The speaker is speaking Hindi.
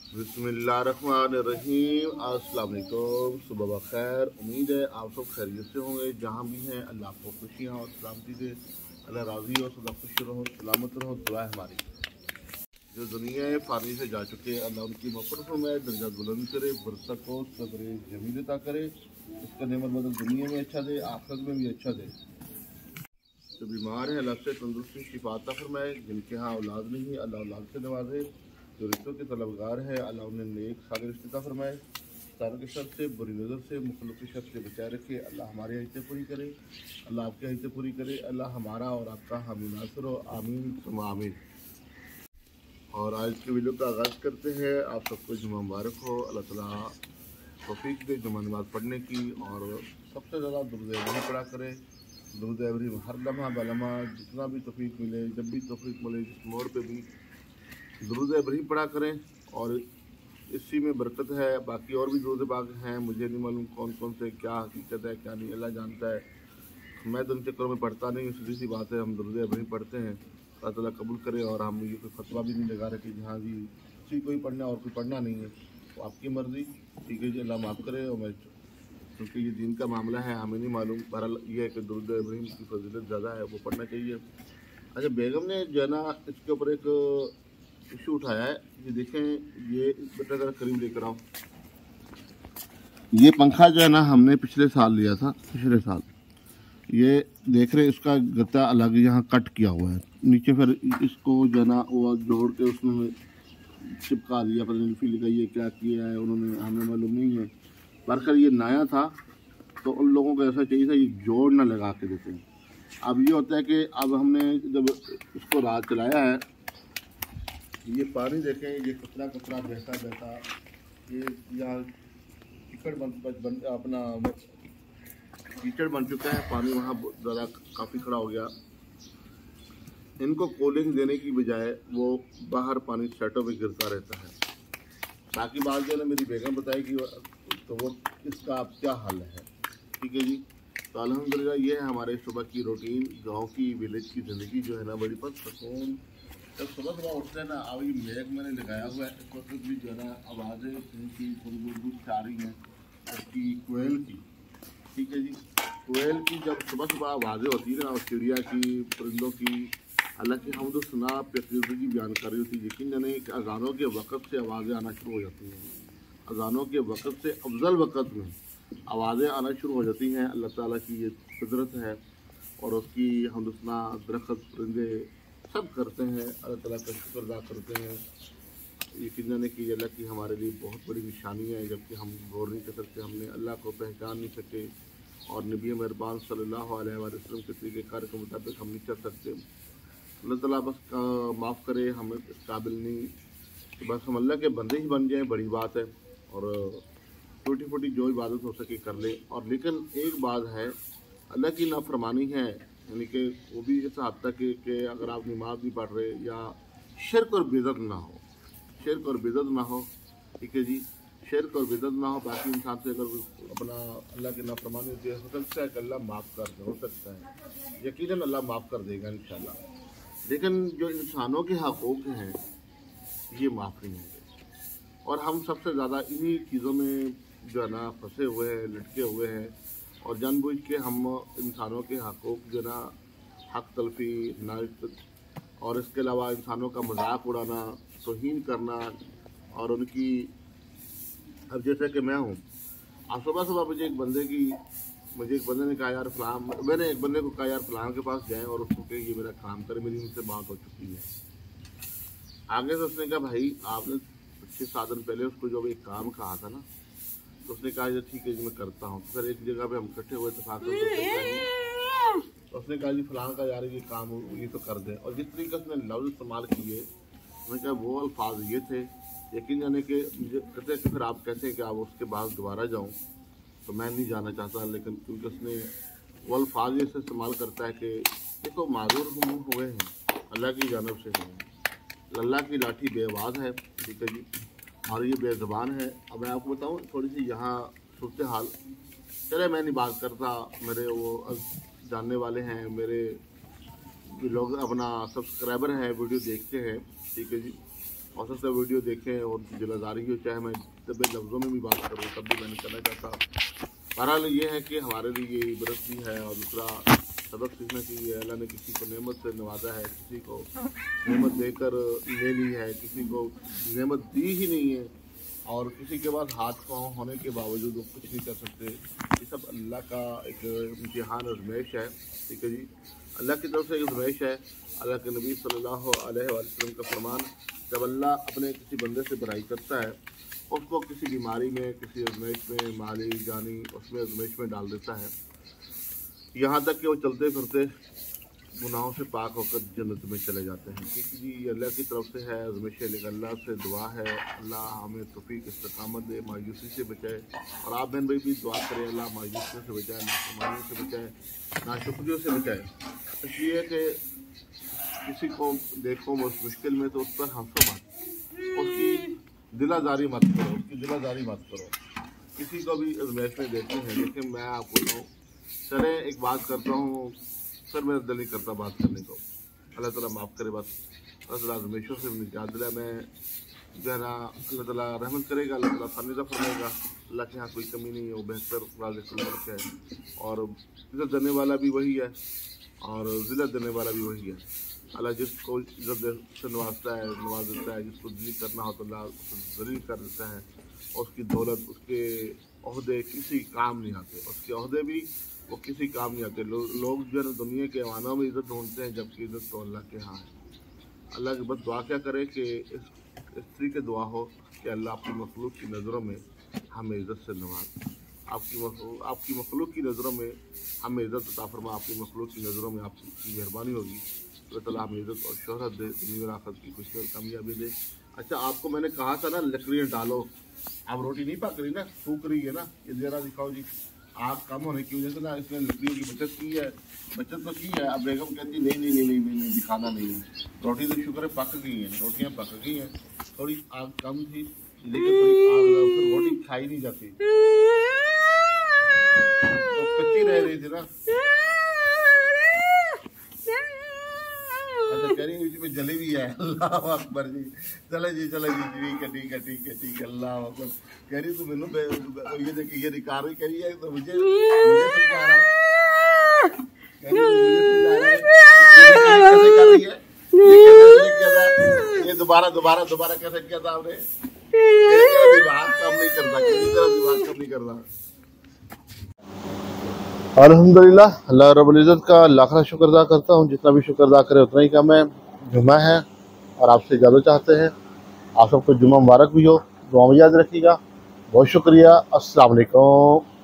बिस्मिल्लाहिर्रहमानिर्रहीम। अस्सलाम वालेकुम, सुबह बखैर। उम्मीद है आप सब खैरियत से होंगे। जहाँ भी हैं अल्लाह आपको खुशियाँ और सलामती दे। अल्लाह राज़ी और सदा खुश रहो, सलामत रहो। दुआ है हमारी जो दुनिया है फानी से जा चुके हैं, अल्लाह उनकी मग़फ़िरत फरमाए, दर्जा बुलंद करे, बरकत को सब्र जमील अता करे, उसका नेमत बदल दुनिया में अच्छा दे, आखिरत में भी अच्छा दे। जो बीमार है अल्लाह से तंदुरुस्ती शिफा अता फरमाए, जिनके यहाँ औलाद नहीं है अल्लाह औलाद से नवाजे, जो रिश्तों के तलबगार है अल्लाह उन्हें नेक साले रिश्ते अता फरमाए, सारों के शर से, बुरी नज़र से, मुखलुक के शर से बचाए रखे। अल्लाह हमारी हजतें पूरी करे, अल्लाह आपकी हजतें पूरी करे, अल्लाह हमारा और आपका हामी नासिर हो, आमीन सुम्मा आमीन। और आज के वीडियो का आगाज़ करते हैं। आप सबको जुम्मा मुबारक हो। अल्लाह ताला तौफीक दे जुम्मा नमाज़ पढ़ने की, और सबसे ज़्यादा दुरूद इब्राहिम पढ़ा करें। दुरूद इब्राहिम हर लम्हा बलम्हा जितना भी तौफीक मिले, जब भी तौफीक मिले, जिस मोड़ पे भी दुरूद इब्राहिम पढ़ा करें, और इसी में बरकत है। बाकी और भी दुरूद पाक हैं, मुझे नहीं मालूम कौन कौन से, क्या हकीकत है क्या नहीं, अल्लाह जानता है। मैं तो उन चक्करों में पढ़ता नहीं हूँ, सीधी सी बात है। हम दुरूद इब्राहिम पढ़ते हैं, अल्लाह ताला कबूल करे। और हम ये कोई फतवा भी नहीं लगा रहे कि हाँ जी किसी कोई पढ़ना और कोई पढ़ना नहीं है, तो आपकी मर्ज़ी, ठीक है जी, अल्लाह माफ़ करे। और मैं क्योंकि ये दीन का मामला है, हमें नहीं मालूम। बहरहाल ये है कि दुरूद इब्राहिम की फजीलत ज़्यादा है, वो पढ़ना चाहिए। अच्छा, बेगम ने जो है ना इसके ऊपर एक इशू उठाया है। ये देखें, ये बेटा ज़रा करीब लेकर आओ। ये पंखा जो है ना हमने पिछले साल लिया था, पिछले साल। ये देख रहे इसका गत्ता अलग यहाँ कट किया हुआ है नीचे, फिर इसको जो है ना वो जोड़ के उसमें चिपका दिया। पता नहीं फिर लगाइए क्या किया है उन्होंने, हमें मालूम नहीं है। पर ये नया था तो उन लोगों को ऐसा चाहिए था ये जोड़ ना लगा के देते हैं। अब ये होता है कि अब हमने जब इसको रात चलाया है, ये पानी देखें, ये कचरा कचरा बहता बहता, ये यहाँ कीचड़ बन अपना कीचड़ बन चुका है। पानी वहाँ ज़्यादा काफ़ी खड़ा हो गया। इनको कूलिंग देने की बजाय वो बाहर पानी शर्टों पे गिरता रहता है। बाकी बात जो है ना मेरी बेगम बताएगी, तो वो इसका अब क्या हल है। ठीक है जी। तो अल्हम्दुलिल्लाह ये है हमारे सुबह की रूटीन, गांव की, विलेज की ज़िंदगी जो है ना बड़ी सुकून। जब सुबह सुबह उठते हैं ना, अब ये मैग मैंने लगाया हुआ है, इस वक्त भी जो है ना आवाज़ें इनकी थोड़ी दूर आ रही हैं, उसकी कोयल की। ठीक है जी। कोयल की जब सुबह सुबह आवाज़ें होती है ना, और चिड़िया की, परिंदों की, हालांकि हम तो सुना प्रकृति की बयान कर रही होती, यकीन जाने कि अजानों के वक़्त से आवाज़ें आना शुरू हो जाती हैं। अजानों के वक़्त से अफजल वक़्त में आवाज़ें आना शुरू हो जाती हैं। अल्लाह ताला की ये कुदरत है, और उसकी हम सुना दरख्त, परिंदे सब करते हैं, अल्लाह ताला का शुक्र अदा करते हैं। यकीन जाने कि अल्लाह की हमारे लिए बहुत बड़ी निशानी है, जबकि हम गौर नहीं कर सकते, हमने अल्लाह को पहचान नहीं सके, और नबी मेहरबान सल्लल्लाहु अलैहि वसल्लम के तरीक़ेकार के मुताबिक हम नहीं चल सकते। अल्लाह ताला बस माफ़ करे, हम इस काबिल नहीं, तो बस हम अल्लाह के बंदे ही बन जाएँ, बड़ी बात है। और छोटी छोटी जो इबादत हो सके कर ले। और लेकिन एक बात है, अल्लाह की नाफरमानी है, यानी कि वो भी इस हद तक कि अगर आप नमाज नहीं पढ़ रहे, या शिर्क और बिदअत ना हो, शिर्क और बिदअत ना हो, ठीक है जी, शिर्क और बिदअत ना हो। बाकी इंसान से अगर अपना अल्लाह की नाफरमानी होती है, हो सकता है कि अल्लाह माफ़ कर दे, हो सकता है, यकीनन अल्लाह माफ़ कर देगा इंशाल्लाह। लेकिन जो इंसानों के हकूक़ हैं ये माफ़ नहीं होंगे, और हम सबसे ज़्यादा इन्हीं चीज़ों में जो है ना फंसे हुए हैं, लटके हुए हैं। और जानबूझ के हम इंसानों के हकूक़ जो ना हक तलफी ना, और इसके अलावा इंसानों का मजाक उड़ाना, तौहीन करना, और उनकी, अब जैसे कि मैं हूँ, आज सुबह सुबह मुझे एक बंदे ने कहा यार फलां, मैंने एक बंदे को कहा यार फलां के पास जाएं और उसको कहें ये मेरा काम करे, मेरी उनसे बात हो चुकी है। आगे से उसने कहा भाई आपने 6-7 दिन पहले उसको जो एक काम कहा था ना, तो उसने कहा ठीक है जी मैं करता हूँ। तो फिर एक जगह पे हम इकट्ठे हुए थे, तो उसने कहा जी फलां का यार ये काम ये तो कर दे। और जिस तरीके से उसने लफ्ज़ इस्तेमाल किए, मैंने कहा वो अल्फाज ये थे, यकीन जाने के मुझे कहते हैं कि फिर आप कहते हैं कि आप उसके बाद दोबारा जाऊँ, तो मैं नहीं जाना चाहता। लेकिन क्योंकि उसने वो अल्फाज ऐसे इस्तेमाल करता है कि देखो माजूर हम हुए हैं, अल्लाह की जानब से हैं, अल्लाह की लाठी बेआवाज़ है, ठीक है जी, और ये बेज़बान है। अब मैं आपको बताऊँ थोड़ी सी यहाँ सूरत हाल, चले मैं नहीं बात करता, मेरे वो जानने वाले हैं, मेरे लोग अपना सब्सक्राइबर हैं, वीडियो देखते हैं, ठीक है जी, हो सकता है वीडियो देखें और दिलदारी हो, चाहे मैं तब लफ्ज़ों में भी बात करूँ तब भी मैंने कहना चाहता। बहरहाल ये है कि हमारे लिए ये इबरत भी है और दूसरा सबक सीखना चाहिए। अल्लाह ने किसी को नेमत से नवाजा है, किसी को नेमत देकर ले ली है, किसी को नेमत दी ही नहीं है और किसी के पास हाथ पाँव होने के बावजूद वो कुछ नहीं कर सकते। ये सब अल्लाह का एक इम्तिहान आज़माइश है। ठीक है जी, अल्लाह की तरफ से एक आज़माइश है। अल्लाह के नबी सल्लल्लाहु अलैहि वसल्लम का फरमान, जब अल्लाह अपने किसी बंदे से बुराई करता है उसको किसी बीमारी में, किसी आज़माइश में, माली जानी उसमें आज़माइश में डाल देता है, यहाँ तक कि वो चलते फिरते गुनाहों से पाक होकर जन्नत में चले जाते हैं। क्योंकि जी ये अल्लाह की तरफ से है आज़माइश, लेकिन अल्लाह से दुआ है अल्लाह हमें तौफीक इस्तिकामत दे, मायूसी से बचाए। और आप बहन भाई भी दुआ करें अल्लाह मायूसियों से बचाए, नाफरमानियों से बचाए, नाशुक्रियों से बचाए। इसलिए कि किसी को देखो मुश्किल में तो उस पर हंसो मत, उसकी दिलादारी मत करो, उसकी दिलादारी मत करो। किसी को भी आज़माइश में देते हैं, लेकिन मैं आपको बताऊँ, चले एक बात करता हूँ, सर मेरा दिल नहीं करता बात करने को। अल्लाह ताला माफ़ करे, बस अल्लाह ताला आज़माइशों से निजात दिला। मैं जो है ना अल्लाह ताला रहमत करेगा, अल्लाह ताला फनीदा फरमाएगा। अल्लाह के यहाँ कोई कमी नहीं है, वो बेहतर राज़िक़ुल मुल्क है और इज़्ज़त देने वाला भी वही है और ज़िल्लत देने वाला भी वही है। अल्लाह जिसको इज़्ज़त से नवाजता है नवाज देता है, जिसको ज़लील करना हो तो अल्लाह उसको ज़लील कर देता है। और उसकी दौलत, उसके ओहदे किसी काम नहीं आते, उसके ओहदे भी वो किसी काम नहीं आते। लोग जो है ना दुनिया के ऐवानों में इज़्ज़त ढूंढते हैं, जबकि इज़्ज़त तो अल्लाह के यहाँ है। अल्लाह की बस दुआ क्या करे कि इस तरीके दुआ हो कि अल्लाह आपकी मखलूक की नज़रों में हमें इज़्ज़त से नवाज, आपकी मखलूक की नज़रों में हमें इज़्ज़त अता फरमा, आपकी मखलूक की नज़रों में आपकी मेहरबानी होगी। अल्लाह ताला हमें इज़्ज़त और शोहरत दे, दुनिया आखिरत की खुशी और कामयाबी दे। अच्छा, आपको मैंने कहा था ना लकड़ियाँ डालो, आप रोटी नहीं पक रही ना, सूख रही है ना, ये ज़रा दिखाओ जी। आग कम होने की वजह से ना इसने लकड़ियों की बचत की है, बचत तो की है। अब बेगम कहती नहीं नहीं नहीं नहीं नहीं, नहीं दिखाना नहीं है। रोटी तो शुक्र है पक गई है, रोटियाँ पक गई हैं, थोड़ी आग कम थी लेकिन थोड़ी आग फिर रोटी खाई नहीं जाती, तो कच्ची रह रही थी ना। अच्छा कह रही बीच में जली भी है, अल्लाह अकबर जी। चले जी चले जी, ठीक है ठीक है ठीक है ठीक है, अल्लाह अकबर। कह रही तू मैनू ये देखिए ये रिकार रही करी है तो मुझे समझा रहा है, कैसे कर रही है ये दोबारा दोबारा दोबारा कैसे किया था आपने? दिमाग काम नहीं करता, किसी तरह दिमाग काम नहीं करता। अल्हम्दुलिल्लाह, अल्लाह रब्बुल इज़्ज़त का लाख लाख शुक्र अदा करता हूँ। जितना भी शुक्र अदा करे उतना ही कम है। जुम्मा है और आपसे इजाज़त चाहते हैं। आप सबको जुम्मा मुबारक भी हो, दुआ में याद रखिएगा। बहुत शुक्रिया। अस्सलाम वालेकुम।